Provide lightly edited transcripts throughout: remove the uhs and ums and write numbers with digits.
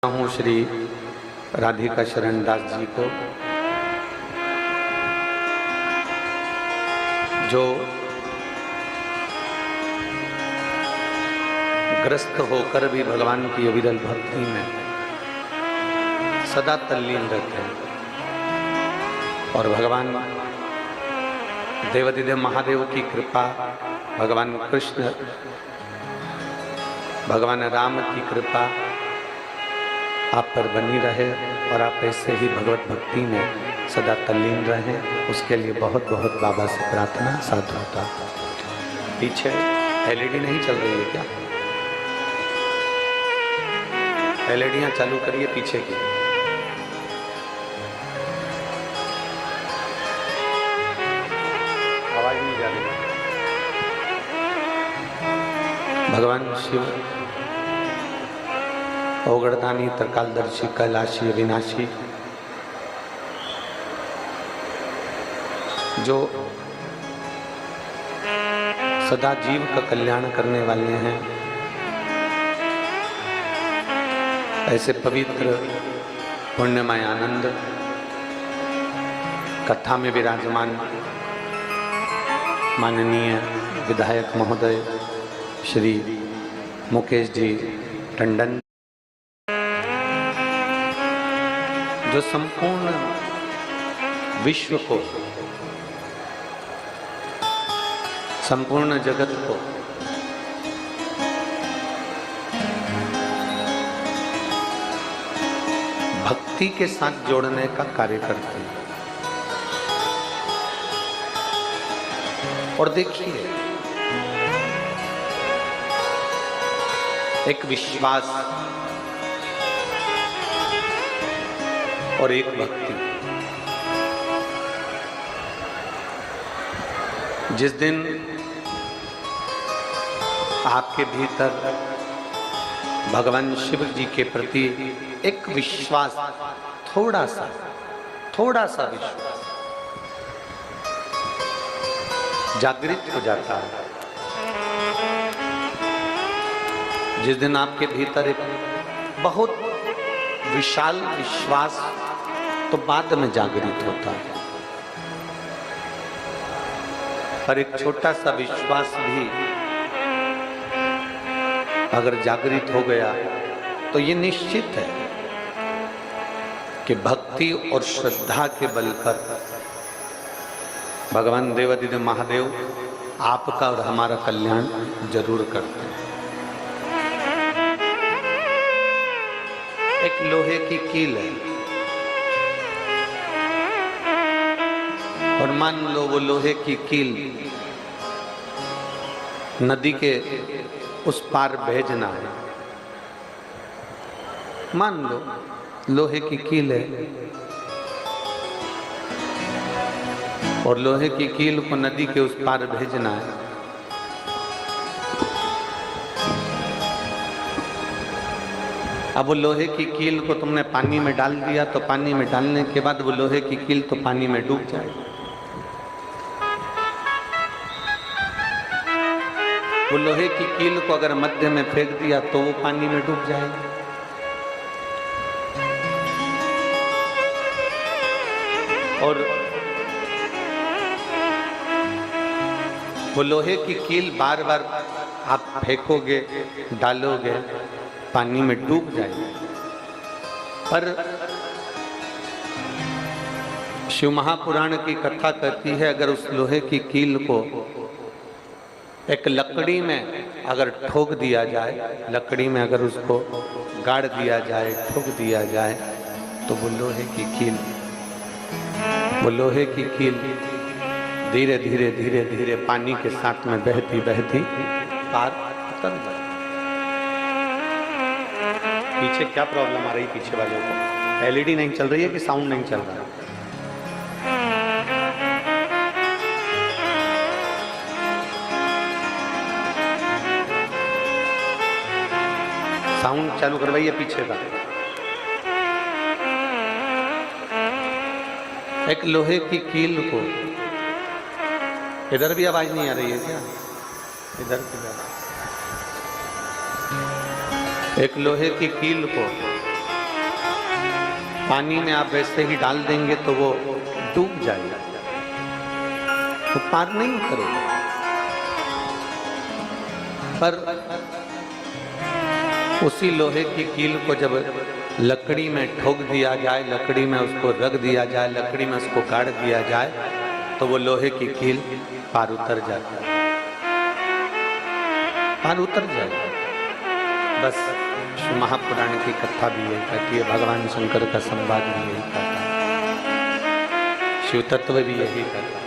हूँ श्री राधिका शरण दास जी को, जो ग्रस्त होकर भी भगवान की अविरल भक्ति में सदा तल्लीन रहते हैं और भगवान देवाधिदेव महादेव की कृपा, भगवान कृष्ण, भगवान राम की कृपा आप पर बनी रहे और आप ऐसे ही भगवत भक्ति में सदा तल्लीन रहें। उसके लिए बहुत बहुत बाबा से प्रार्थना साधुता। पीछे एलईडी नहीं चल रही है क्या? एलईडियां चालू करिए पीछे की। आवाज नहीं जा रही। भगवान शिव ओगड़दानी, त्रिकालदर्शी, कैलाशी, अविनाशी, जो सदा जीव का कल्याण करने वाले हैं, ऐसे पवित्र पुण्यमय आनंद कथा में विराजमान माननीय विधायक महोदय श्री मुकेश जी टंडन, जो संपूर्ण विश्व को, संपूर्ण जगत को भक्ति के साथ जोड़ने का कार्य करते हैं। और देखिए, एक विश्वास और एक भक्ति। जिस दिन आपके भीतर भगवान शिव जी के प्रति एक विश्वास, थोड़ा सा विश्वास जागृत हो जाता है, जिस दिन आपके भीतर एक बहुत विशाल विश्वास तो बाद में जागृत होता है, पर एक छोटा सा विश्वास भी अगर जागृत हो गया तो ये निश्चित है कि भक्ति और श्रद्धा के बल पर भगवान देवाधिदेव महादेव आपका और हमारा कल्याण जरूर करते हैं। एक लोहे की कील है और मान लो वो लोहे की कील नदी के उस पार भेजना है। मान लो लोहे की कील है और लोहे की कील को नदी के उस पार भेजना है। अब वो लोहे की कील को तुमने पानी में डाल दिया तो पानी में डालने के बाद वो लोहे की कील तो पानी में डूब जाएगी। वो लोहे की कील को अगर मध्य में फेंक दिया तो वो पानी में डूब जाएगी। और वो लोहे की कील बार बार आप फेंकोगे, डालोगे, पानी में डूब जाएगी। पर शिव महापुराण की कथा कहती है, अगर उस लोहे की कील को एक लकड़ी में अगर ठोक दिया जाए, लकड़ी में अगर उसको गाड़ दिया जाए, ठोक दिया जाए, तो वो लोहे की कील धीरे धीरे धीरे धीरे पानी के साथ में बहती बहती पार उतर जाए। पीछे क्या प्रॉब्लम आ रही पीछे वालों को? एलईडी नहीं चल रही है कि साउंड नहीं चल रहा है? साउंड चालू करवाइए पीछे का। एक लोहे की कील को, इधर भी आवाज नहीं आ रही है क्या? इधर किधर? एक लोहे की कील को पानी में आप वैसे ही डाल देंगे तो वो डूब जाएगा, तो पार नहीं करेगा। पर उसी लोहे की कील को जब लकड़ी में ठोक दिया जाए, लकड़ी में उसको रख दिया जाए, लकड़ी में उसको गाड़ दिया जाए, तो वो लोहे की कील पार उतर जाती है, पार उतर जाए। बस महापुराण की कथा भी यही कहती है, भगवान शंकर का संवाद भी यही कहता है, शिव तत्व भी यही कहता है,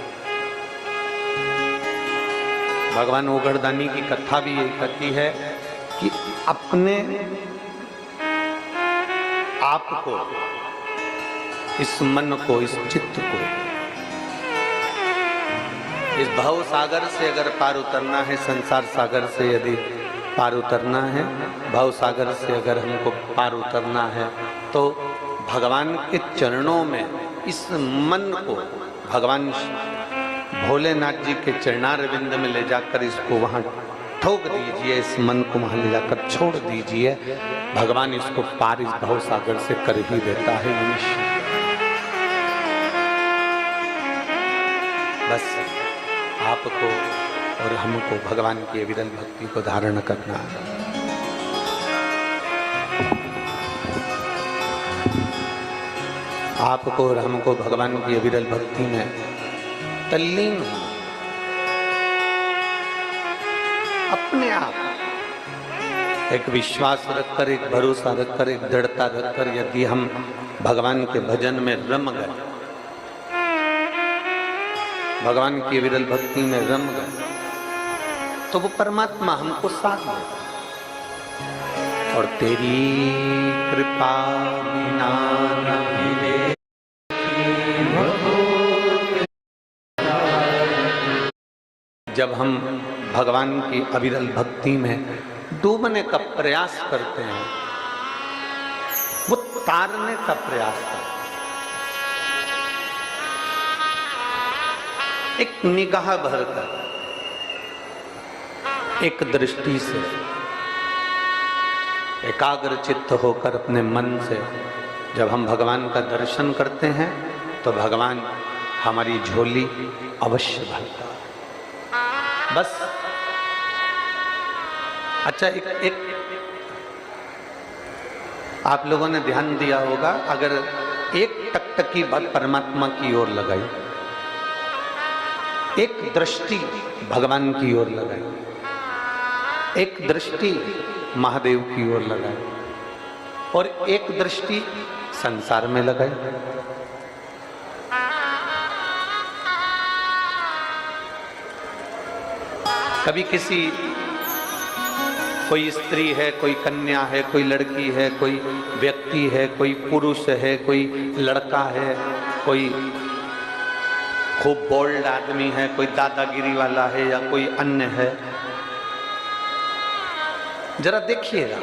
भगवान ओगड़दानी की कथा भी यही कहती है कि अपने आप को, इस मन को, इस चित्त को, इस भव सागर से अगर पार उतरना है, संसार सागर से यदि पार उतरना है, भव सागर से अगर हमको पार उतरना है, तो भगवान के चरणों में इस मन को भगवान भोलेनाथ जी के चरणारविंद में ले जाकर इसको वहां ठोक दीजिए, इस मन को वहां ले जाकर छोड़ दीजिए। भगवान इसको पार इस भव सागर से कर ही देता है मनुष्य। बस आपको और हमको भगवान की विरल भक्ति को धारण करना है। आपको और हमको भगवान की विरल भक्ति में तल्लीन होना, अपने आप एक विश्वास रखकर, एक भरोसा रखकर, एक दृढ़ता रखकर यदि हम भगवान के भजन में रम गए, भगवान की विरल भक्ति में रम गए, तो वो परमात्मा हमको साथ देता। और तेरी कृपा बिना न मिले, जब हम भगवान की अविरल भक्ति में डूबने का प्रयास करते हैं, वो तारने का प्रयास करते हैं, एक निगाह भरकर, एक दृष्टि से, एकाग्र चित्त होकर अपने मन से जब हम भगवान का दर्शन करते हैं, तो भगवान हमारी झोली अवश्य भरता है। बस अच्छा, एक आप लोगों ने ध्यान दिया होगा, अगर एक टकटकी बात परमात्मा की ओर लगाई, एक दृष्टि भगवान की ओर लगाई, एक दृष्टि महादेव की ओर लगाई, और एक दृष्टि संसार में लगाई, कभी किसी, कोई स्त्री है, कोई कन्या है, कोई लड़की है, कोई व्यक्ति है, कोई पुरुष है, कोई लड़का है, कोई खूब बोल्ड आदमी है, कोई दादागिरी वाला है, या कोई अन्य है, जरा देखिएगा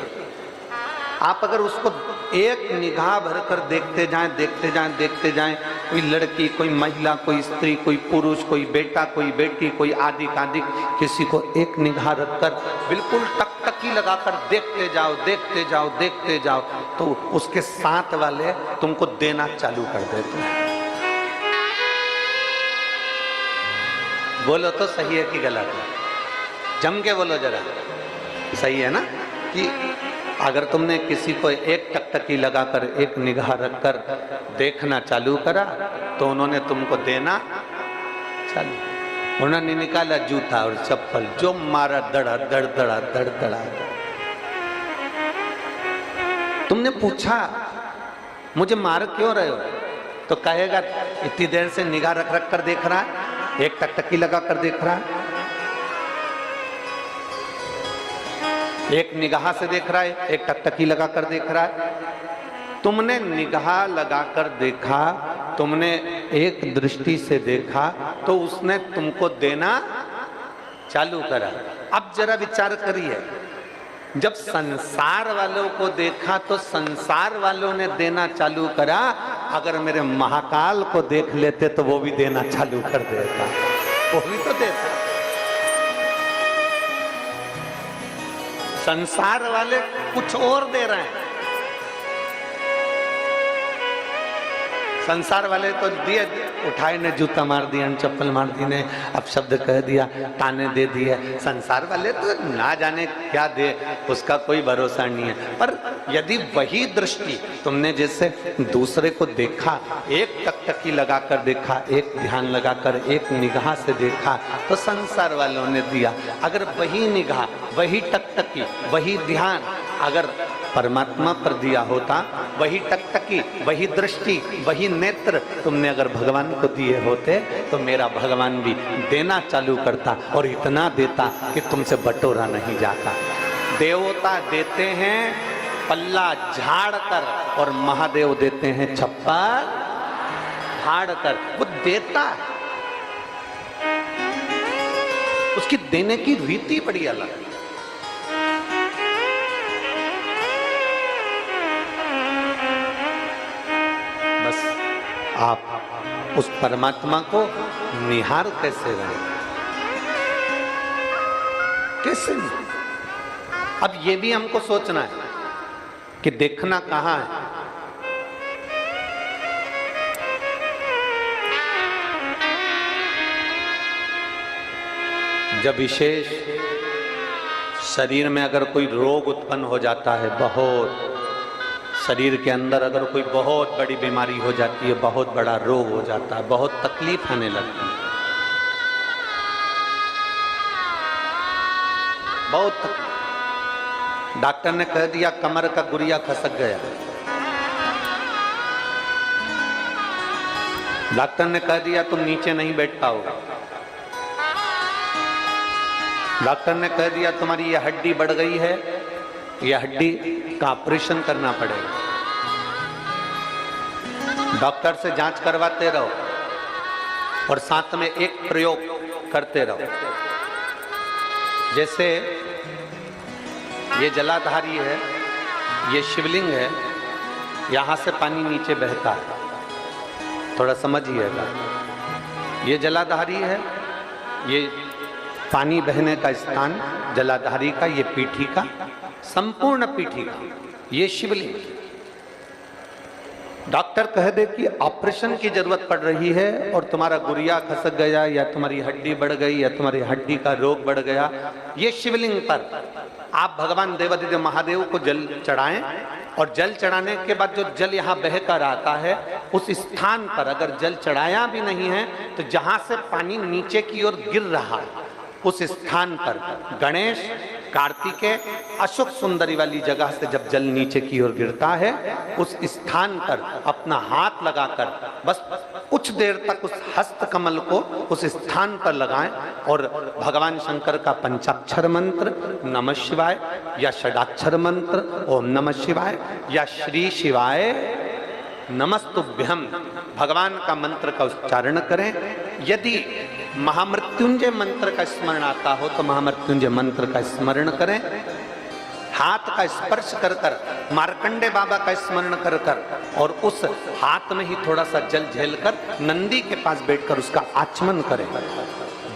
आप, अगर उसको एक निगाह भरकर देखते जाएं, देखते जाएं, देखते जाएं, कोई लड़की, कोई महिला, कोई स्त्री, कोई पुरुष, कोई बेटा, कोई बेटी, कोई आदि आदि, किसी को एक निगाह रखकर बिल्कुल टकटकी लगाकर देखते जाओ, देखते जाओ, देखते जाओ, तो उसके साथ वाले तुमको देना चालू कर देते हैं। बोलो तो सही है कि गलत है? जम के बोलो जरा, सही है ना? कि अगर तुमने किसी को एक टकटकी लगाकर, एक निगाह रखकर देखना चालू करा, तो उन्होंने तुमको देना चालू। उन्होंने निकाला जूता और चप्पल, जो मारा दड़ा दड़ दड़ा दड़ दड़ा। तुमने पूछा मुझे मार क्यों रहे हो, तो कहेगा इतनी देर से निगाह रख रख कर देख रहा है, एक टकटकी लगा कर देख रहा है, एक निगाह से देख रहा है, एक टकटकी लगा कर देख रहा है। तुमने निगाह लगाकर देखा, तुमने एक दृष्टि से देखा, तो उसने तुमको देना चालू करा। अब जरा विचार करिए, जब संसार वालों को देखा तो संसार वालों ने देना चालू करा, अगर मेरे महाकाल को देख लेते तो वो भी देना चालू कर देता, वो भी तो देता। संसार वाले कुछ और दे रहे हैं, संसार वाले तो दिए, उठाए ने जूता मार दिया, चप्पल मार दी ने, अब शब्द कह दिया, ताने दे दिए। संसार वाले तो ना जाने क्या दे, उसका कोई भरोसा नहीं है। पर यदि वही दृष्टि तुमने जैसे दूसरे को देखा, एक टकटकी लगाकर देखा, एक ध्यान लगाकर, एक निगाह से देखा, तो संसार वालों ने दिया। अगर वही निगाह, वही टकटकी, वही ध्यान अगर परमात्मा पर दिया होता, वही टकटकी, वही दृष्टि, वही नेत्र तुमने अगर भगवान को दिए होते, तो मेरा भगवान भी देना चालू करता और इतना देता कि तुमसे बटोरा नहीं जाता। देवता देते हैं पल्ला झाड़ कर और महादेव देते हैं छप्पर फाड़ कर। वो देता है, उसकी देने की रीति बड़ी अलग है। बस आप उस परमात्मा को निहार कैसे रहे, कैसे नहीं? अब ये भी हमको सोचना है कि देखना कहां है। जब विशेष शरीर में अगर कोई रोग उत्पन्न हो जाता है, बहुत शरीर के अंदर अगर कोई बहुत बड़ी बीमारी हो जाती है, बहुत बड़ा रोग हो जाता है, बहुत तकलीफ आने लगती है, बहुत तकलीफ। डॉक्टर ने कह दिया कमर का गुरिया खसक गया, डॉक्टर ने कह दिया तुम नीचे नहीं बैठ पाओगे, डॉक्टर ने कह दिया तुम्हारी ये हड्डी बढ़ गई है, यह हड्डी का ऑपरेशन करना पड़ेगा। डॉक्टर से जांच करवाते रहो और साथ में एक प्रयोग करते रहो। जैसे ये जलाधारी है, ये शिवलिंग है, यहां से पानी नीचे बहता है, थोड़ा समझिएगा। ये जलाधारी है, ये पानी बहने का स्थान जलाधारी का, ये पीठी का, संपूर्ण पीठी का, ये शिवलिंग। डॉक्टर कह दे कि ऑपरेशन की जरूरत पड़ रही है और तुम्हारा गुरिया खसक गया या तुम्हारी हड्डी बढ़ गई या तुम्हारी हड्डी का रोग बढ़ गया, ये शिवलिंग पर आप भगवान देवादिदेव महादेव को जल चढ़ाएं और जल चढ़ाने के बाद जो जल यहाँ बह कर आता है, उस स्थान पर अगर जल चढ़ाया भी नहीं है तो जहां से पानी नीचे की ओर गिर रहा है, उस स्थान पर गणेश, कार्तिकेय, अशोक सुंदरी वाली जगह से जब जल नीचे की ओर गिरता है, उस स्थान पर अपना हाथ लगाकर बस कुछ देर तक उस हस्त कमल को उस स्थान पर लगाएं और भगवान शंकर का पंचाक्षर मंत्र नमः शिवाय या षडाक्षर मंत्र ओम नमः शिवाय या श्री शिवाय नमस्तुभ्यम भगवान का मंत्र का उच्चारण करें। यदि महामृत्युंजय मंत्र का स्मरण आता हो तो महामृत्युंजय मंत्र का स्मरण करें। हाथ का स्पर्श कर कर मार्कंडे बाबा का स्मरण कर कर और उस हाथ में ही थोड़ा सा जल झेलकर नंदी के पास बैठकर उसका आचमन करें।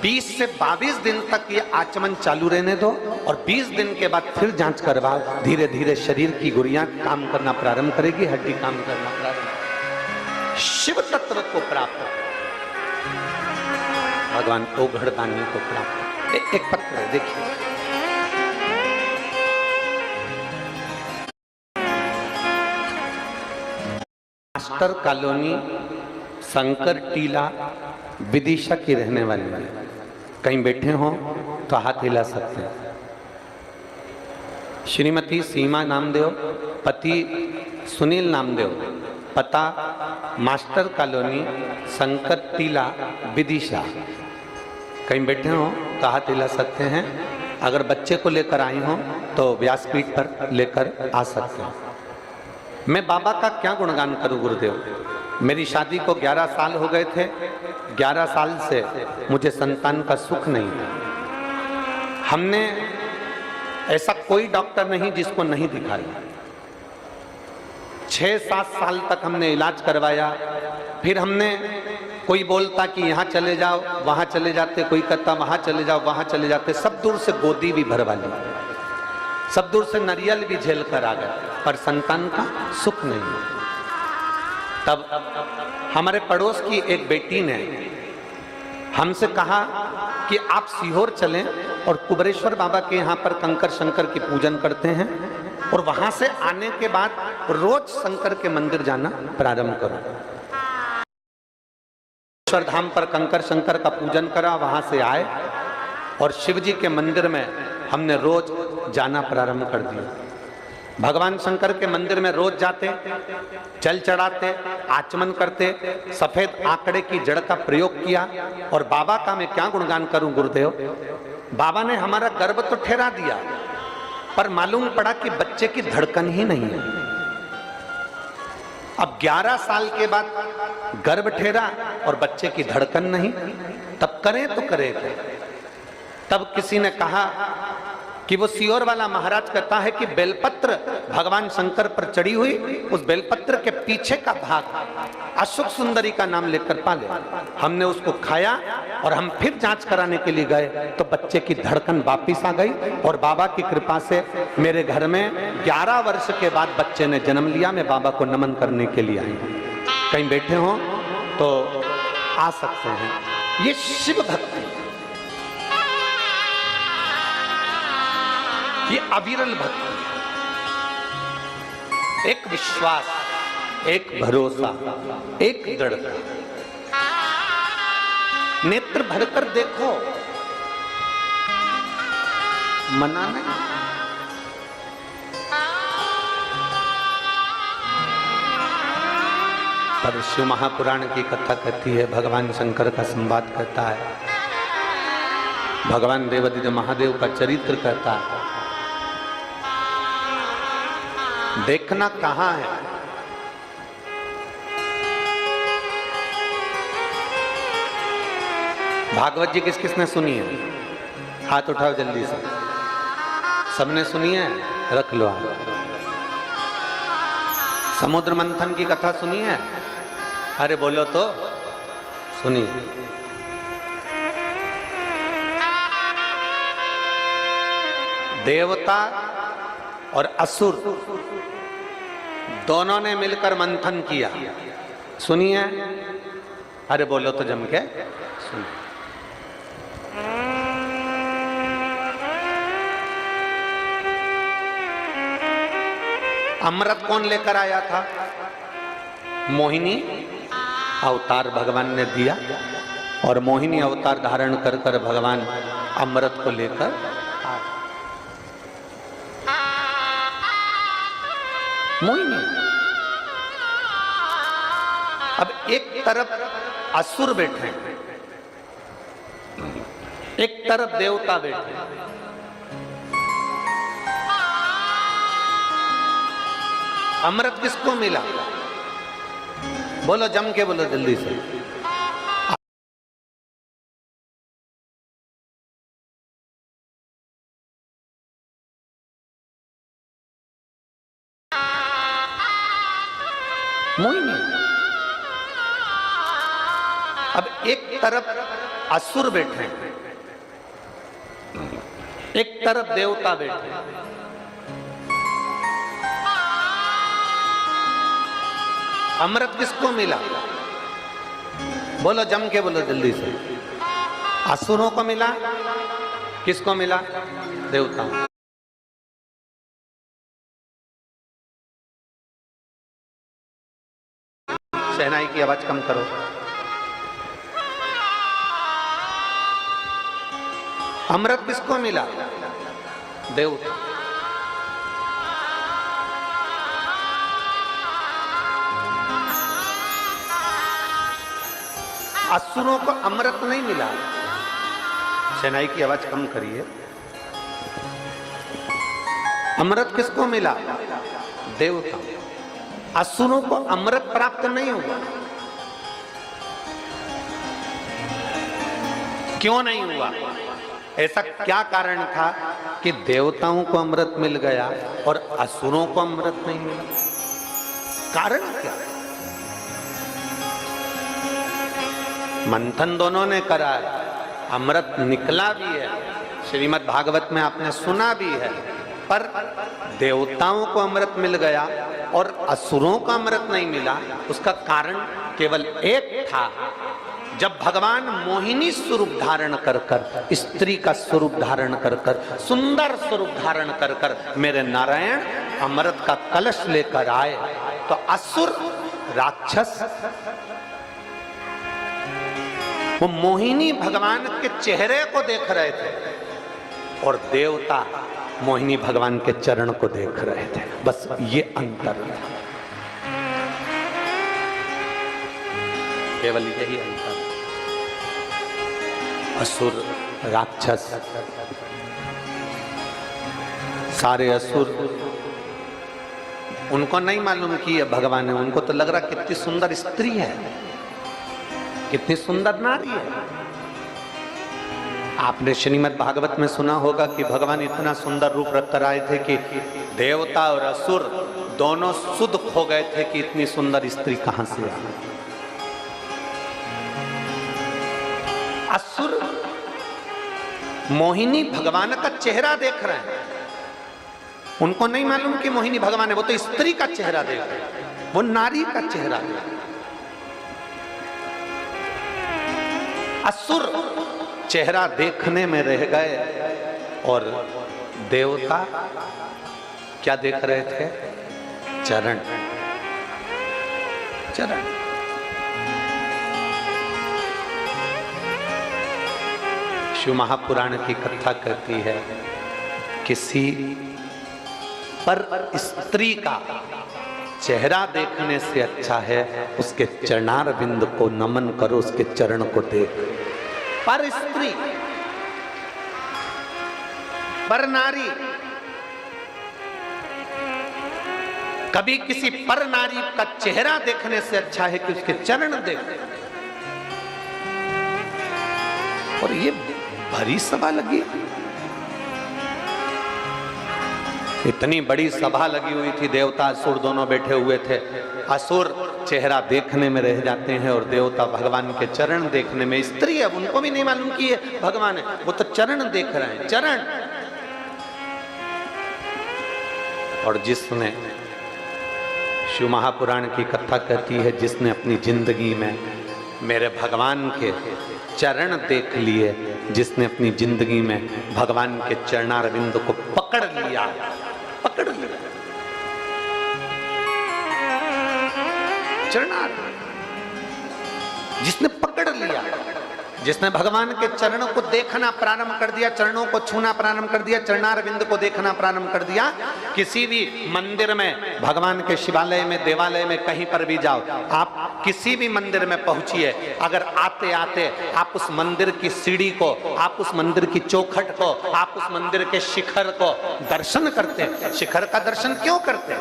20 से 22 दिन तक ये आचमन चालू रहने दो और 20 दिन के बाद फिर जांच करवाओ। धीरे धीरे शरीर की गुड़ियां काम करना प्रारंभ करेगी, हड्डी काम करना प्रारंभ। शिव तत्व को प्राप्त, भगवान ओघड़दानी को प्राप्त। एक पत्र है, देखिए, मास्टर कॉलोनी शंकर टीला विदिशा की रहने वाली है। कहीं बैठे हो तो हाथ हिला सकते हैं। श्रीमती सीमा नामदेव, पति सुनील नामदेव, पता मास्टर कॉलोनी शंकर टीला विदिशा। कहीं बैठे हो तो हाथ हिला सकते हैं। अगर बच्चे को लेकर आई हो तो व्यासपीठ पर लेकर आ सकते हैं। मैं बाबा का क्या गुणगान करूं गुरुदेव। मेरी शादी को 11 साल हो गए थे। 11 साल से मुझे संतान का सुख नहीं था। हमने ऐसा कोई डॉक्टर नहीं जिसको नहीं दिखाया। 6-7 साल तक हमने इलाज करवाया। फिर हमने, कोई बोलता कि यहाँ चले जाओ, वहां चले जाते, कोई कहता वहां चले जाओ, वहां चले जाते। सब दूर से गोदी भी भरवा ली, सब दूर से नारियल भी झेल कर आ गए, पर संतान का सुख नहीं। तब हमारे पड़ोस की एक बेटी ने हमसे कहा कि आप सीहोर चलें और कुबरेश्वर बाबा के यहाँ पर कंकर शंकर की पूजन करते हैं और वहां से आने के बाद रोज शंकर के मंदिर जाना प्रारंभ करो। कुबरेश्वर धाम पर कंकर शंकर का पूजन करा, वहां से आए और शिव जी के मंदिर में हमने रोज जाना प्रारंभ कर दिया। भगवान शंकर के मंदिर में रोज जाते, जल चढ़ाते, आचमन करते, सफेद आंकड़े की जड़ का प्रयोग किया। और बाबा का मैं क्या गुणगान करूं गुरुदेव, बाबा ने हमारा गर्भ तो ठहरा दिया, पर मालूम पड़ा कि बच्चे की धड़कन ही नहीं है। अब 11 साल के बाद गर्भ ठहरा और बच्चे की धड़कन नहीं, तब करें तो करें क्या? तब किसी ने कहा कि वो सीहोर वाला महाराज कहता है कि बेलपत्र भगवान शंकर पर चढ़ी हुई, उस बेलपत्र के पीछे का भाग अशोक सुंदरी का नाम लेकर पाले। हमने उसको खाया और हम फिर जांच कराने के लिए गए तो बच्चे की धड़कन वापिस आ गई और बाबा की कृपा से मेरे घर में 11 वर्ष के बाद बच्चे ने जन्म लिया। मैं बाबा को नमन करने के लिए आई हूँ। कहीं बैठे हो तो आ सकते हैं। ये शिव भक्ति, ये अविरल भक्ति, एक विश्वास, एक भरोसा, एक दृढ़ता। नेत्र भरकर देखो, मना नहीं। पर शिव महापुराण की कथा कहती है, भगवान शंकर का संवाद कहता है, भगवान देवादिदेव महादेव का चरित्र कहता है। देखना कहां है? भागवत जी किस किसने सुनी है? हाथ उठाओ जल्दी से। सबने सुनी है? रख लो हाथ। समुद्र मंथन की कथा सुनी है? अरे बोलो तो। सुनी। देवता और असुर दोनों ने मिलकर मंथन किया, सुनिए। अरे बोलो तो जम के सुनिए। अमृत कौन लेकर आया था? मोहिनी अवतार भगवान ने दिया और मोहिनी अवतार धारण कर कर भगवान अमृत को लेकर मोहिनी। अब एक तरफ असुर बैठे, एक तरफ देवता बैठे। अमृत किसको मिला? बोलो जम के बोलो जल्दी से। मोहिनी। अब एक तरफ असुर बैठे, एक तरफ देवता बैठे। अमृत किसको मिला? बोलो जम के बोलो जल्दी से। असुरों को मिला, किसको मिला? देवताओं। शहनाई की आवाज कम करो। अमृत किसको मिला? देवता। असुरों को अमृत नहीं मिला। शहनाई की आवाज कम करिए। अमृत किसको मिला? देवता। असुरों को अमृत प्राप्त नहीं हुआ। क्यों नहीं हुआ? ऐसा क्या कारण था कि देवताओं को अमृत मिल गया और असुरों को अमृत नहीं मिला? कारण क्या? मंथन दोनों ने करा है, अमृत निकला भी है, श्रीमद् भागवत में आपने सुना भी है, पर देवताओं को अमृत मिल गया और असुरों को अमृत नहीं मिला, उसका कारण केवल एक था। जब भगवान मोहिनी स्वरूप धारण कर कर, स्त्री का स्वरूप धारण कर कर, सुंदर स्वरूप धारण कर कर मेरे नारायण अमृत का कलश लेकर आए, तो असुर राक्षस वो मोहिनी भगवान के चेहरे को देख रहे थे और देवता मोहिनी भगवान के चरण को देख रहे थे। बस ये अंतर था, केवल यही अंतर। असुर राक्षस, सारे असुर, उनको नहीं मालूम कि ये भगवान है। उनको तो लग रहा कितनी सुंदर स्त्री है, कितनी सुंदर नारी है। आपने श्रीमद् भागवत में सुना होगा कि भगवान इतना सुंदर रूप रख कर आए थे कि देवता और असुर दोनों सुध खो गए थे कि इतनी सुंदर स्त्री कहां से आई। असुर मोहिनी भगवान का चेहरा देख रहे हैं, उनको नहीं मालूम कि मोहिनी भगवान है, वो तो स्त्री का चेहरा देख रहे हैं, वो नारी का चेहरा देख रहे हैं। असुर चेहरा देखने में रह गए और देवता क्या देख रहे थे? चरण, चरण। शिव महापुराण की कथा कहती है, किसी पर स्त्री का चेहरा देखने से अच्छा है उसके चरणार बिंद को नमन करो, उसके चरण को देख। पर स्त्री, पर नारी, कभी किसी पर नारी का चेहरा देखने से अच्छा है कि उसके चरण देख। और ये भरी सभा लगी, इतनी बड़ी सभा लगी हुई थी, देवता असुर दोनों बैठे हुए थे। असुर चेहरा देखने में रह जाते हैं और देवता भगवान के चरण देखने में। स्त्री है, उनको भी नहीं मालूम कि ये भगवान है, वो तो चरण देख रहे हैं, चरण। और जिसने, शिव महापुराण की कथा कहती है, जिसने अपनी जिंदगी में मेरे भगवान के चरण देख लिए, जिसने अपनी जिंदगी में भगवान के चरणारविंद को पकड़ लिया, पकड़ लिया, चरणार, जिसने पकड़ लिया, जिसने भगवान के चरणों को देखना प्रारंभ कर दिया, चरणों को छूना प्रारंभ कर दिया, चरणारविंद को देखना प्रारंभ कर दिया। किसी भी मंदिर में, भगवान के शिवालय में, देवालय में, कहीं पर भी जाओ, आप किसी भी मंदिर में पहुंचिए, अगर आते आते आप उस मंदिर की सीढ़ी को, आप उस मंदिर की चौखट को, आप उस मंदिर के शिखर को दर्शन करते। शिखर का दर्शन क्यों करते?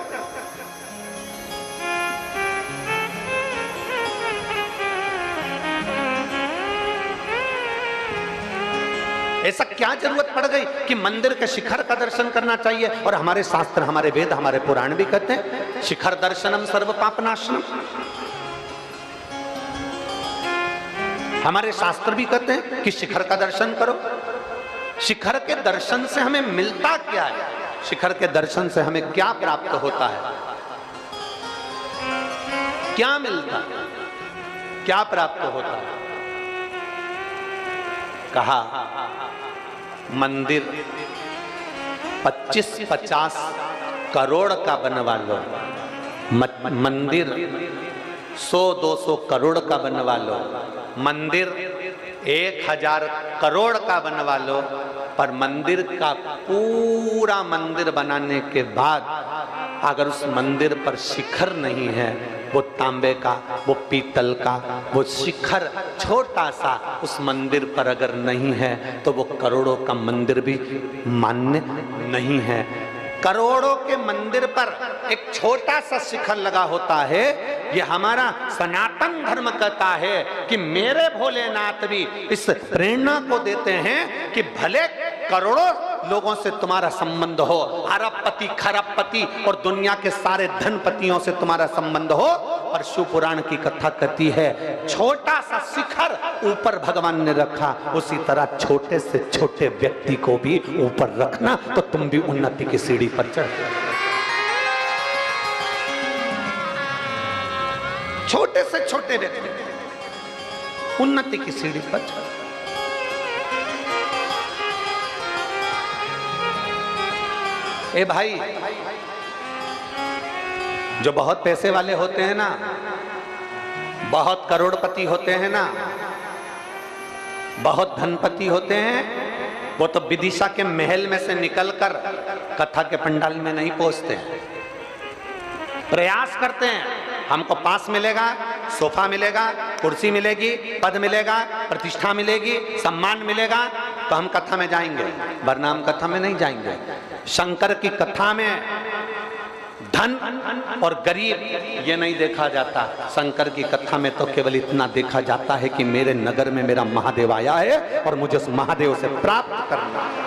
ऐसा क्या जरूरत पड़ गई कि मंदिर के शिखर का दर्शन करना चाहिए? और हमारे शास्त्र, हमारे वेद, हमारे पुराण भी कहते हैं शिखर दर्शनम सर्व पापनाशनम। हमारे शास्त्र भी कहते हैं कि शिखर का दर्शन करो। शिखर के दर्शन से हमें मिलता क्या है? शिखर के दर्शन से हमें क्या प्राप्त होता है? क्या मिलता, क्या प्राप्त होता है? कहा मंदिर 25-50 करोड़ का बनवा लो, मंदिर 100-200 करोड़ का बनवा लो, मंदिर 1000 करोड़ का बनवा लो, पर मंदिर का पूरा मंदिर बनाने के बाद अगर उस मंदिर पर शिखर नहीं है, वो तांबे का, वो पीतल का, वो शिखर छोटा सा उस मंदिर पर अगर नहीं है, तो वो करोड़ों का मंदिर भी मान्य नहीं है। करोड़ों के मंदिर पर एक छोटा सा शिखर लगा होता है। ये हमारा सनातन धर्म कहता है कि मेरे भोलेनाथ भी इस प्रेरणा को देते हैं कि भले करोड़ों लोगों से तुम्हारा संबंध हो, अरबपति, खरबपति और दुनिया के सारे धनपतियों से तुम्हारा संबंध हो, और शिव पुराण की कथा कहती है छोटा सा शिखर ऊपर भगवान ने रखा, उसी तरह छोटे से छोटे व्यक्ति को भी ऊपर रखना तो तुम भी उन्नति की सीढ़ी पर चढ़। छोटे से छोटे व्यक्ति उन्नति की सीढ़ी पर चढ़। ए भाई, जो बहुत पैसे वाले होते हैं ना, बहुत करोड़पति होते हैं ना, बहुत धनपति होते हैं, वो तो विदिशा के महल में से निकलकर कथा के पंडाल में नहीं पहुंचते हैं। प्रयास करते हैं हमको पास मिलेगा, सोफा मिलेगा, कुर्सी मिलेगी, पद मिलेगा, प्रतिष्ठा मिलेगी, सम्मान मिलेगा तो हम कथा में जाएंगे, वरना हम कथा में नहीं जाएंगे। शंकर की कथा में धन और गरीब ये नहीं देखा जाता। शंकर की कथा में तो केवल इतना देखा जाता है कि मेरे नगर में मेरा महादेव आया है और मुझे उस महादेव से प्राप्त करना है।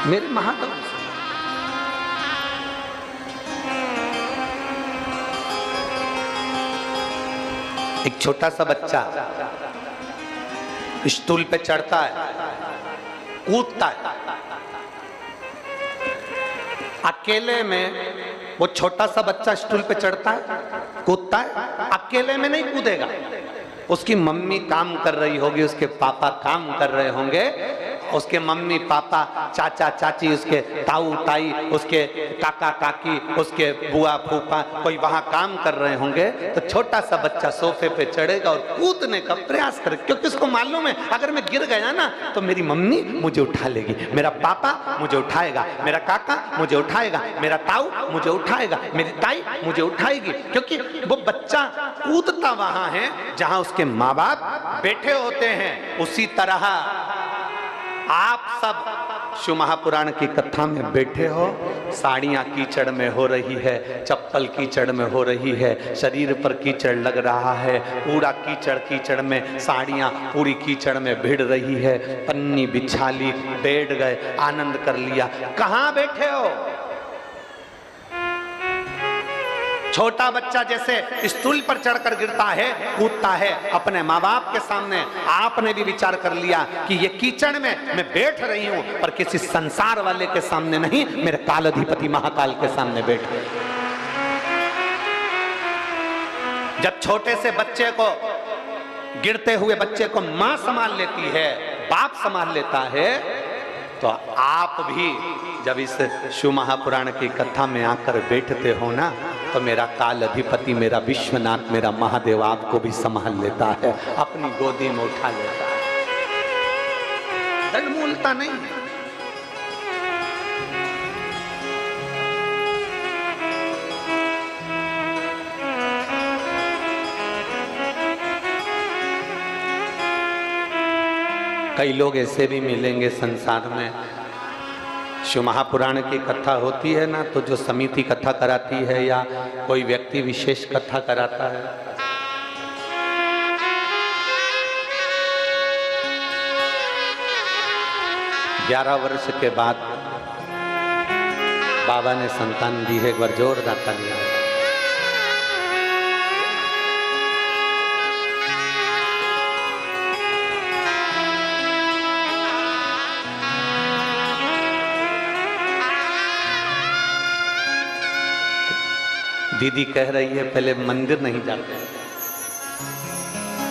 मेरे महादेव एक छोटा सा बच्चा स्टूल पे चढ़ता है, कूदता है, अकेले में वो छोटा सा बच्चा स्टूल पे चढ़ता है, कूदता है, अकेले में नहीं कूदेगा। उसकी मम्मी काम कर रही होगी, उसके पापा काम कर रहे होंगे, उसके मम्मी पापा, चाचा चाची, उसके ताऊ ताई, उसके काका काकी, उसके बुआ फूफा कोई वहां काम कर रहे होंगे, तो छोटा सा बच्चा सोफे पे चढ़ेगा और कूदने का प्रयास करेगा, क्योंकि उसको मालूम है अगर मैं गिर गया ना तो मेरी मम्मी मुझे उठा लेगी, मेरा पापा मुझे उठाएगा, मेरा काका मुझे उठाएगा, मेरा ताऊ मुझे उठाएगा, मेरी ताई मुझे उठाएगी, क्योंकि वो बच्चा कूदता वहां है जहां उसके माँ बाप बैठे होते हैं। उसी तरह आप सब शिव महापुराण की कथा में बैठे हो, साड़ियां कीचड़ में हो रही है, चप्पल कीचड़ में हो रही है, शरीर पर कीचड़ लग रहा है, पूरा कीचड़ कीचड़ में, साड़ियां पूरी कीचड़ में भिड़ रही है, पन्नी बिछा ली, बैठ गए, आनंद कर लिया। कहां बैठे हो? छोटा बच्चा जैसे स्टूल पर चढ़कर गिरता है, कूदता है अपने माँ बाप के सामने, आपने भी विचार कर लिया कि ये कीचड़ में मैं बैठ रही हूं, पर किसी संसार वाले के सामने नहीं, मेरे काल अधिपति महाकाल के सामने बैठ गए। जब छोटे से बच्चे को, गिरते हुए बच्चे को मां संभाल लेती है, बाप संभाल लेता है, तो आप भी जब इस शिव महापुराण की कथा में आकर बैठते हो ना, तो मेरा काल अधिपति, मेरा विश्वनाथ, मेरा महादेव आपको भी संभाल लेता है, अपनी गोदी में उठा लेता है, दंड मूलता नहीं है। कई लोग ऐसे भी मिलेंगे संसार में, शिव महापुराण की कथा होती है ना, तो जो समिति कथा कराती है या कोई व्यक्ति विशेष कथा कराता है, ग्यारह वर्ष के बाद बाबा ने संतान दी है, एक बार जोरदार तालियां। दीदी कह रही है पहले मंदिर नहीं जाते।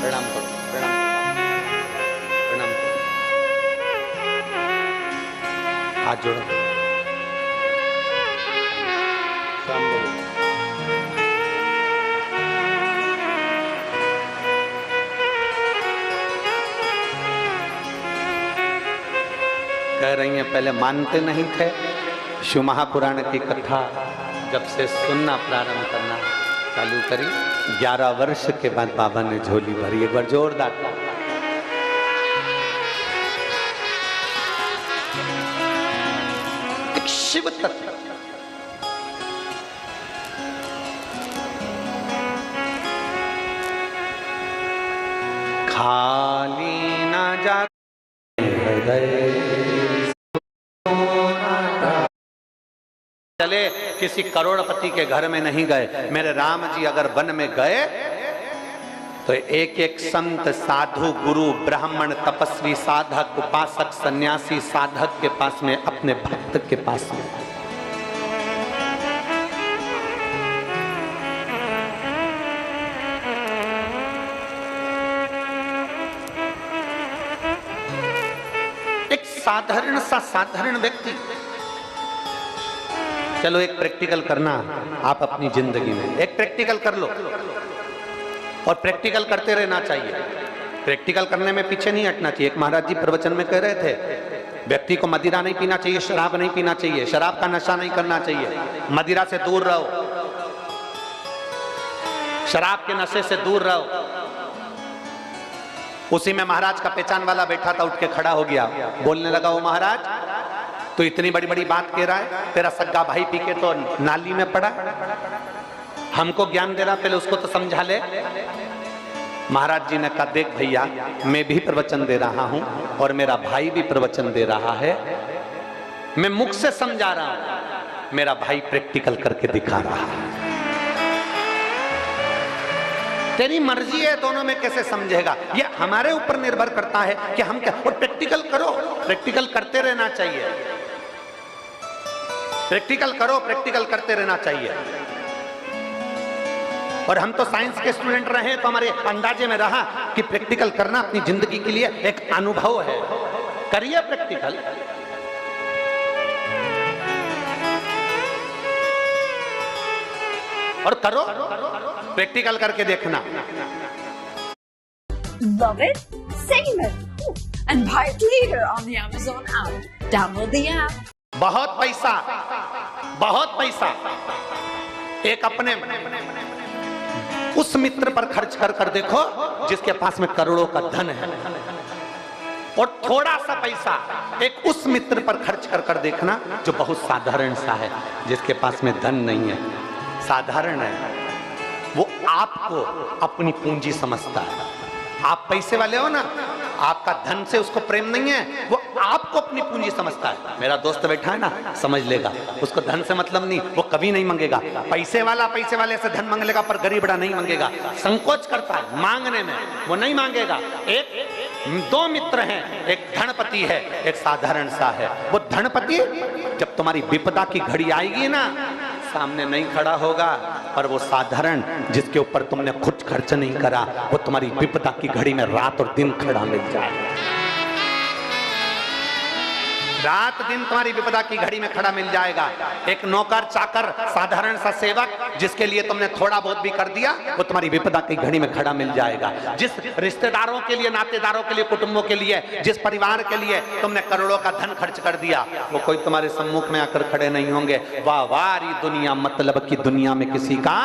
प्रणाम करो, प्रणाम प्रणाम करो, हाथ जोड़ो, शाम बोलो। कह रही हैं पहले मानते नहीं थे, शिव महापुराण की कथा जब से सुनना प्रारंभ करना चालू करी, 11 वर्ष के बाद बाबा ने झोली भरी। एक बार जोरदार शिव तत्व खाली ना जा चले किसी करोड़पति के घर में नहीं गए। मेरे राम जी अगर वन में गए तो एक एक संत, साधु, गुरु, ब्राह्मण, तपस्वी, साधक, उपासक, सन्यासी, साधक के पास में, अपने भक्त के पास में। एक साधारण व्यक्ति। चलो एक प्रैक्टिकल करना आप अपनी जिंदगी में, एक प्रैक्टिकल कर लो और प्रैक्टिकल करते रहना चाहिए। प्रैक्टिकल करने में पीछे नहीं हटना चाहिए। एक महाराज जी प्रवचन में कह रहे थे, व्यक्ति को मदिरा नहीं पीना चाहिए, शराब नहीं पीना चाहिए, शराब का नशा नहीं करना चाहिए, मदिरा से दूर रहो, शराब के नशे से दूर रहो। उसी में महाराज का पहचान वाला बैठा था, उठ के खड़ा हो गया, बोलने लगा, वो महाराज तो इतनी बड़ी बड़ी बात कह रहा है, तेरा सग्गा भाई पी के तो नाली में पड़ा, हमको ज्ञान दे रहा, पहले उसको तो समझा ले। महाराज जी ने कहा, देख भैया, मैं भी प्रवचन दे रहा हूं और मेरा भाई भी प्रवचन दे रहा है, मैं मुख से समझा रहा हूं, मेरा भाई प्रैक्टिकल करके दिखा रहा है। तेरी मर्जी है दोनों में कैसे समझेगा, ये हमारे ऊपर निर्भर करता है कि हम क्या। और प्रैक्टिकल करो, प्रैक्टिकल करते रहना चाहिए, प्रैक्टिकल करो, प्रैक्टिकल करते रहना चाहिए। और हम तो साइंस के स्टूडेंट रहे तो हमारे अंदाजे में रहा कि प्रैक्टिकल करना अपनी जिंदगी के लिए एक अनुभव है। करिए प्रैक्टिकल। और करो, प्रैक्टिकल करके देखना। Love it? Save it and buy it later on the Amazon app. Download the app. बहुत पैसा एक अपने उस मित्र पर खर्च कर देखो जिसके पास में करोड़ों का धन है, और थोड़ा सा पैसा एक उस मित्र पर खर्च कर देखना जो बहुत साधारण सा है, जिसके पास में धन नहीं है, साधारण है। वो आपको अपनी पूंजी समझता है। आप पैसे वाले हो ना, आपका धन से उसको प्रेम नहीं है, वो आपको अपनी पूंजी समझता है। मेरा दोस्त बैठा है ना, समझ लेगा, उसको धन से मतलब नहीं, वो कभी नहीं मांगेगा। पैसे वाला पैसे वाले से धन मांग लेगा, पर गरीब बड़ा नहीं मांगेगा, संकोच करता है मांगने में, वो नहीं मांगेगा। दो मित्र हैं, एक धनपति है, एक साधारण सा है। वो धनपति जब तुम्हारी विपदा की घड़ी आएगी ना, सामने नहीं खड़ा होगा, और वो साधारण जिसके ऊपर तुमने खुद खर्च नहीं करा, वो तुम्हारी विपदा की घड़ी में रात और दिन खड़ा मिल जाएगा। रात दिन तुम्हारी विपदा की घड़ी में खड़ा मिल जाएगा। एक नौकर चाकर साधारण सा सेवक जिसके लिए तुमने थोड़ा बहुत भी कर दिया, वो तुम्हारी विपदा की घड़ी में खड़ा मिल जाएगा। जिस रिश्तेदारों के लिए, नातेदारों के लिए, कुटुंबों के लिए, जिस परिवार के लिए तुमने करोड़ों का धन खर्च कर दिया, वो कोई तुम्हारे सम्मुख में आकर खड़े नहीं होंगे। वाह वारी दुनिया, मतलब की दुनिया में किसी का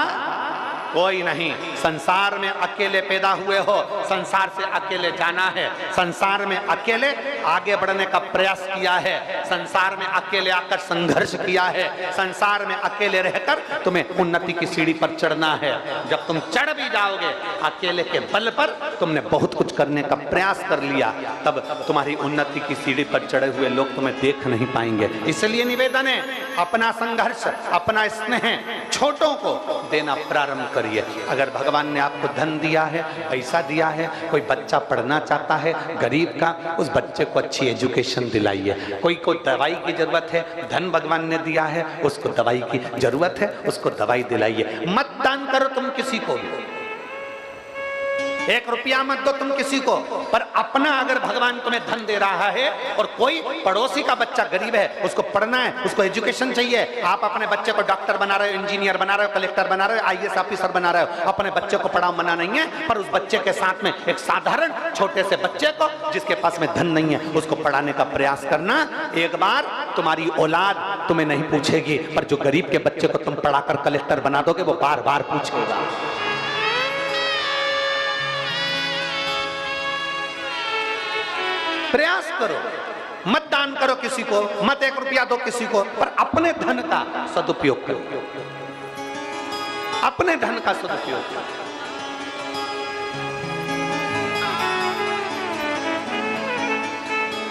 कोई नहीं। संसार में अकेले पैदा हुए हो, संसार से अकेले जाना है, संसार में अकेले आगे बढ़ने का प्रयास किया है, संसार में अकेले आकर संघर्ष किया है, संसार में अकेले रहकर तुम्हें उन्नति की सीढ़ी पर चढ़ना है। जब तुम चढ़ भी जाओगे अकेले के बल पर, तुमने बहुत कुछ करने का प्रयास कर लिया, तब तुम्हारी उन्नति की सीढ़ी पर चढ़े हुए लोग तुम्हें देख नहीं पाएंगे। इसलिए निवेदन है, अपना संघर्ष, अपना स्नेह छोटों को देना प्रारंभ करिए। अगर भगवान ने आपको धन दिया है, पैसा दिया है, कोई बच्चा पढ़ना चाहता है गरीब का, उस बच्चे को अच्छी एजुकेशन दिलाइए। कोई को दवाई की जरूरत है, धन भगवान ने दिया है, उसको दवाई की जरूरत है, उसको दवाई दिलाइए। मत दान करो तुम किसी को, 1 रुपया मत दो तुम किसी को, पर अपना अगर भगवान तुम्हें धन दे रहा है और कोई पड़ोसी का बच्चा गरीब है, उसको पढ़ना है, उसको एजुकेशन चाहिए, आप अपने बच्चे को डॉक्टर बना रहे हो, इंजीनियर बना रहे हो, कलेक्टर बना रहे हो, IAS ऑफिसर बना रहे हो, अपने बच्चे को पढ़ाओ, मना नहीं है, पर उस बच्चे के साथ में एक साधारण छोटे से बच्चे को जिसके पास में धन नहीं है, उसको पढ़ाने का प्रयास करना। एक बार तुम्हारी औलाद तुम्हें नहीं पूछेगी, पर जो गरीब के बच्चे को तुम पढ़ाकर कलेक्टर बना दोगे, वो बार बार पूछेगा। प्रयास करो, मत दान करो किसी को, मत 1 रुपया दो किसी को, पर अपने धन का सदुपयोग करो, अपने धन का सदुपयोग करो।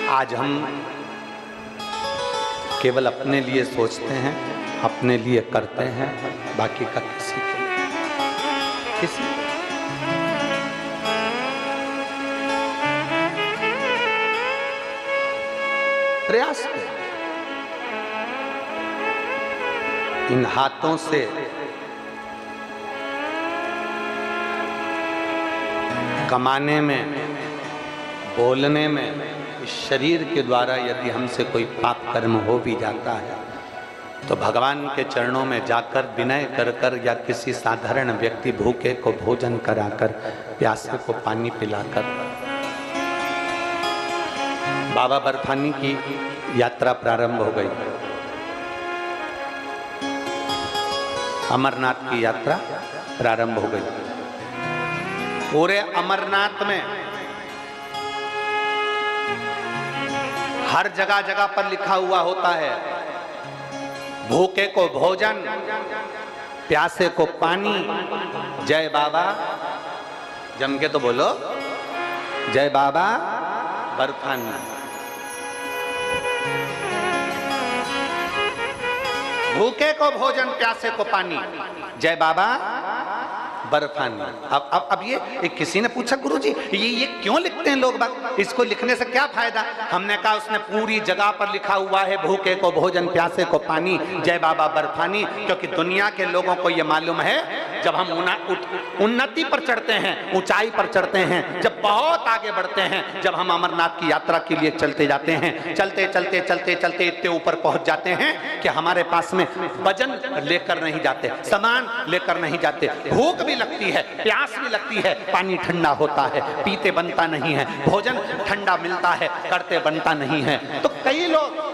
आज हम केवल अपने लिए सोचते हैं, अपने लिए करते हैं, बाकी का किसी के लिए किसी प्रयास करें। इन हाथों से कमाने में, बोलने में, इस शरीर के द्वारा यदि हमसे कोई पाप कर्म हो भी जाता है तो भगवान के चरणों में जाकर विनय कर कर या किसी साधारण व्यक्ति भूखे को भोजन कराकर, प्यासे को पानी पिलाकर, बाबा बर्फानी की यात्रा प्रारंभ हो गई। अमरनाथ की यात्रा प्रारंभ हो गई। पूरे अमरनाथ में हर जगह जगह पर लिखा हुआ होता है, भूखे को भोजन, प्यासे को पानी, जय बाबा, जम के तो बोलो, जय बाबा बर्फानी। भूखे को भोजन, प्यासे को पानी, जय बाबा बर्फानी। अब ये किसी ने पूछा, गुरुजी ये क्यों लिखते हैं लोग बाग, इसको लिखने से क्या फायदा? हमने कहा उसने पूरी जगह पर लिखा हुआ है, भूखे को भोजन, प्यासे को पानी, जय बाबा बर्फानी। क्योंकि दुनिया के लोगों को ये मालूम है, जब हम उन्नति पर चढ़ते हैं, ऊंचाई पर चढ़ते हैं, जब बहुत आगे बढ़ते हैं, जब हम अमरनाथ की यात्रा के लिए चलते जाते हैं, चलते चलते चलते चलते इतने ऊपर पहुंच जाते हैं कि हमारे पास में वजन लेकर नहीं जाते, सामान लेकर नहीं जाते, भूख भी लगती है, प्यास भी लगती है, पानी ठंडा होता है, पीते बनता नहीं है, भोजन ठंडा मिलता है, करते बनता नहीं है। तो कई लोग,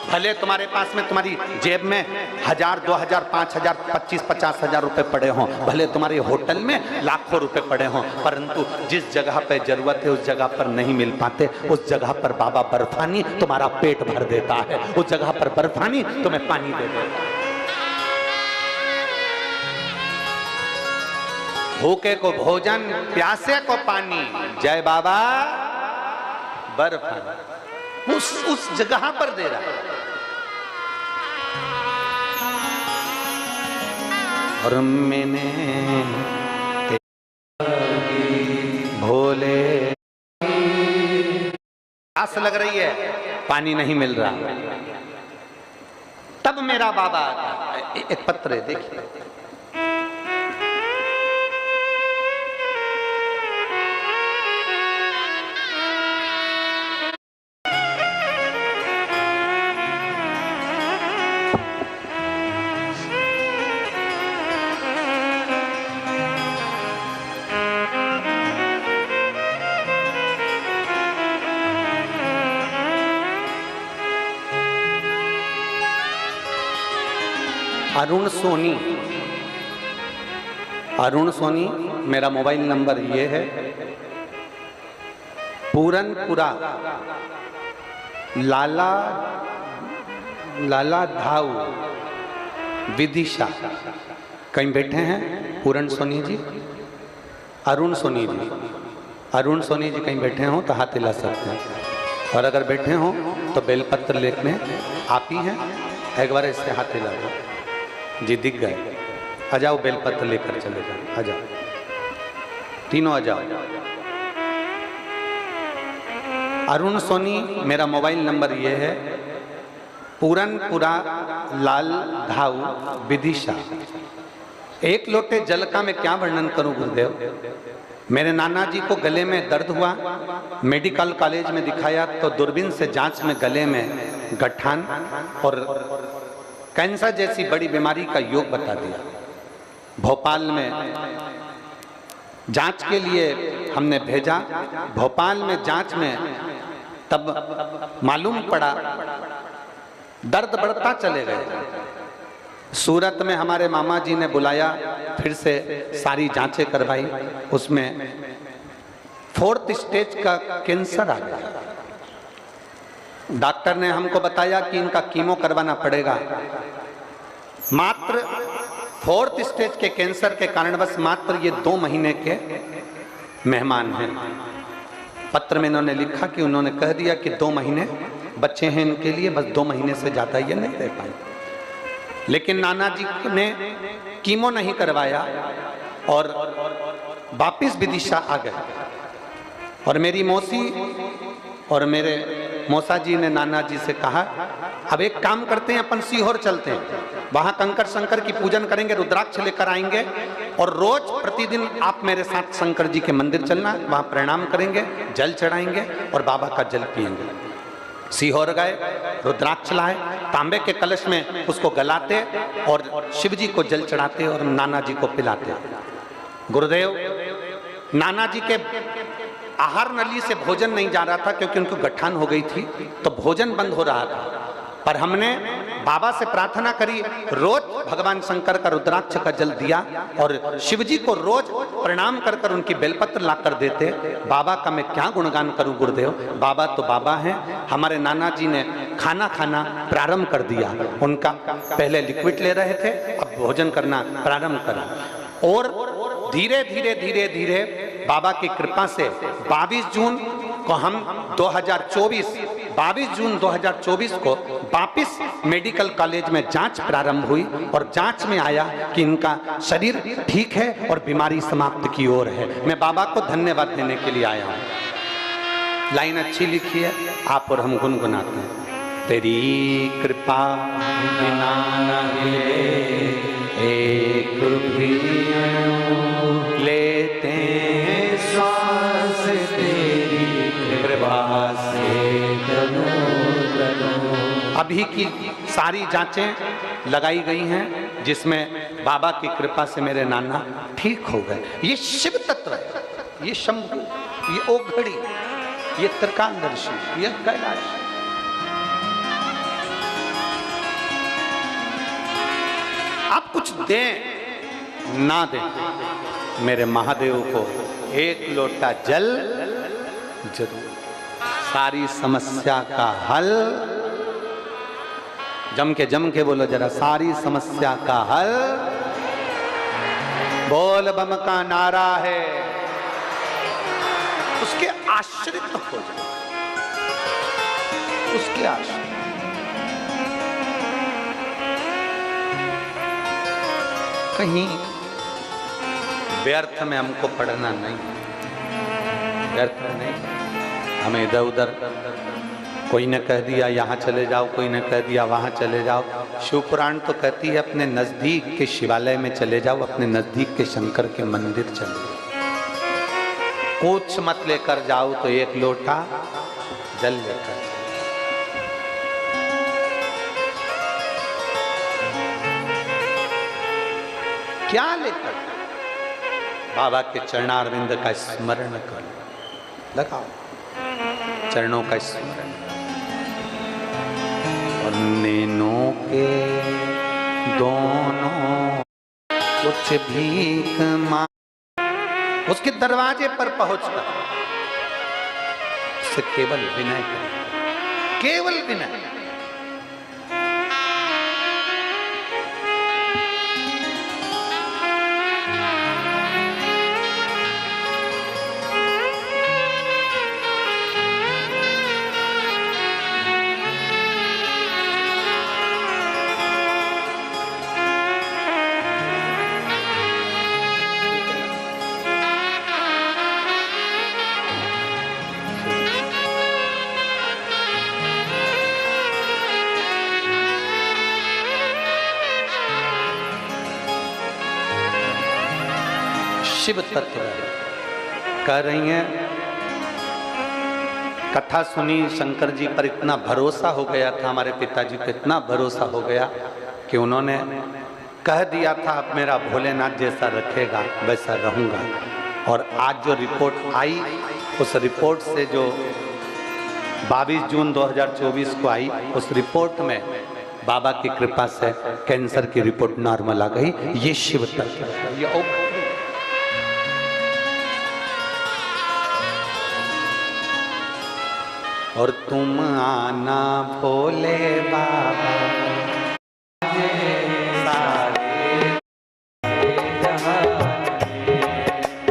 भले तुम्हारे पास में, तुम्हारी जेब में 1000, 2000, 5000, 25-50 रुपए पड़े हों, भले तुम्हारे होटल में लाखों रुपए पड़े हों, परंतु जिस जगह पे जरूरत है उस जगह पर नहीं मिल पाते, उस जगह पर बाबा बर्फानी तुम्हारा पेट भर देता है, उस जगह पर बर्फानी तुम्हें पानी दे देता है। भूखे को भोजन, प्यासे को पानी, जय बाबा बर्फानी, उस जगह पर दे रहा है। और मैंने भोले, प्यास लग रही है, पानी नहीं मिल रहा, तब मेरा बाबा आता। एक पत्र है, देखिए, अरुण सोनी, अरुण सोनी मेरा मोबाइल नंबर ये है, पूरनपुरा लाला धाऊ विदिशा। कहीं बैठे हैं पूरन सोनी जी, अरुण सोनी जी, अरुण सोनी जी कहीं बैठे हो तो हाथ हिला सकते हैं, और अगर बैठे हो तो बेलपत्र लेखने आप ही हैं, एक बार इससे हाथ हिला दो जी, दिख गए, आ जाओ, बेलपत्र लेकर चले जाओ, आ जाओ, तीनों आ जाओ। अरुण सोनी मेरा मोबाइल नंबर ये है, पूरनपुरा लाल धाऊ विदिशा। एक लोटे जल का मैं क्या वर्णन करूं गुरुदेव। मेरे नाना जी को गले में दर्द हुआ, मेडिकल कॉलेज में दिखाया तो दूरबीन से जांच में गले में गठान और कैंसर जैसी बड़ी बीमारी का योग बता दिया। भोपाल में जांच के लिए हमने भेजा, भोपाल में जांच में तब मालूम पड़ा, दर्द बढ़ता चले गए। सूरत में हमारे मामा जी ने बुलाया, फिर से सारी जांचें करवाई, उसमें 4th स्टेज का कैंसर आ गया। डॉक्टर ने हमको बताया कि इनका कीमो करवाना पड़ेगा। मात्र 4th स्टेज के कैंसर के कारणवश मात्र ये 2 महीने के मेहमान हैं। पत्र में इन्होंने लिखा कि उन्होंने कह दिया कि 2 महीने बच्चे हैं इनके लिए, बस 2 महीने से ज़्यादा ये नहीं रह पाए। लेकिन नाना जी ने कीमो नहीं करवाया और वापिस विदिशा आ गए। और मेरी मौसी और मेरे मौसा जी ने नाना जी से कहा, अब एक काम करते हैं, अपन सीहोर चलते हैं, वहां कंकर शंकर की पूजन करेंगे, रुद्राक्ष लेकर आएंगे और रोज प्रतिदिन आप मेरे साथ शंकर जी के मंदिर चलना, वहां प्रणाम करेंगे, जल चढ़ाएंगे और बाबा का जल पिएंगे। सीहोर गए, रुद्राक्ष लाए, तांबे के कलश में उसको गलाते और शिव जी को जल चढ़ाते और नाना जी को पिलाते। गुरुदेव, नाना जी के आहार नली से भोजन नहीं जा रहा था क्योंकि उनको गठान हो गई थी, तो भोजन बंद हो रहा था। पर हमने बाबा से प्रार्थना करी, रोज भगवान शंकर का रुद्राक्ष का जल दिया और शिव जी को रोज प्रणाम कर कर उनकी बेलपत्र ला कर देते। बाबा का मैं क्या गुणगान करूं गुरुदेव, बाबा तो बाबा हैं। हमारे नाना जी ने खाना खाना प्रारंभ कर दिया। उनका पहले लिक्विड ले रहे थे, अब भोजन करना प्रारंभ करा और धीरे धीरे धीरे धीरे बाबा की कृपा से 22 जून को हम 22 जून 2024 को वापिस मेडिकल कॉलेज में जांच प्रारंभ हुई और जांच में आया कि इनका शरीर ठीक है और बीमारी समाप्त की ओर है। मैं बाबा को धन्यवाद देने के लिए आया हूँ। लाइन अच्छी लिखी है, आप और हम गुनगुनाते हैं। तेरी कृपा बिना न एक भी लेते हैं श्वास, तेरी कृपा से अभी की सारी जांचें लगाई गई हैं जिसमें बाबा की कृपा से मेरे नाना ठीक हो गए। ये शिव तत्व है, ये शंभु, ये ओघड़ी, ये त्रिकालदर्शी, ये कैलाश। आप कुछ दें ना दें, मेरे महादेव को एक लोटा जल जरूर, सारी समस्या का हल। जम के बोलो जरा, सारी समस्या का हल बोल बम का नारा है। उसके आश्रित हो जाओ, उसके आश्रित। कहीं व्यर्थ में हमको पढ़ना नहीं, व्यर्थ में नहीं। हमें इधर उधर कोई ने कह दिया यहाँ चले जाओ, कोई ने कह दिया वहाँ चले जाओ। शिव पुराण तो कहती है अपने नजदीक के शिवालय में चले जाओ, अपने नजदीक के शंकर के मंदिर चले जाओ। कुछ मत लेकर जाओ तो एक लोटा जल लेकर। क्या लेकर? बाबा के चरणारविंद का स्मरण कर, लगाओ चरणों का स्मरण। और नैनों के दोनों कुछ भीख मांग, उसके दरवाजे पर पहुंचकर उससे केवल विनय करें, केवल विनय। शिव तत्व कह रही हैं, कथा सुनी, शंकर जी पर इतना भरोसा हो गया था, हमारे पिताजी को इतना भरोसा हो गया कि उन्होंने कह दिया था अब मेरा भोलेनाथ जैसा रखेगा वैसा रहूंगा। और आज जो रिपोर्ट आई, उस रिपोर्ट से जो 22 जून 2024 को आई, उस रिपोर्ट में बाबा की कृपा से कैंसर की रिपोर्ट नॉर्मल आ गई। ये शिव तत्व है, ये और तुम आना भोले बाबा।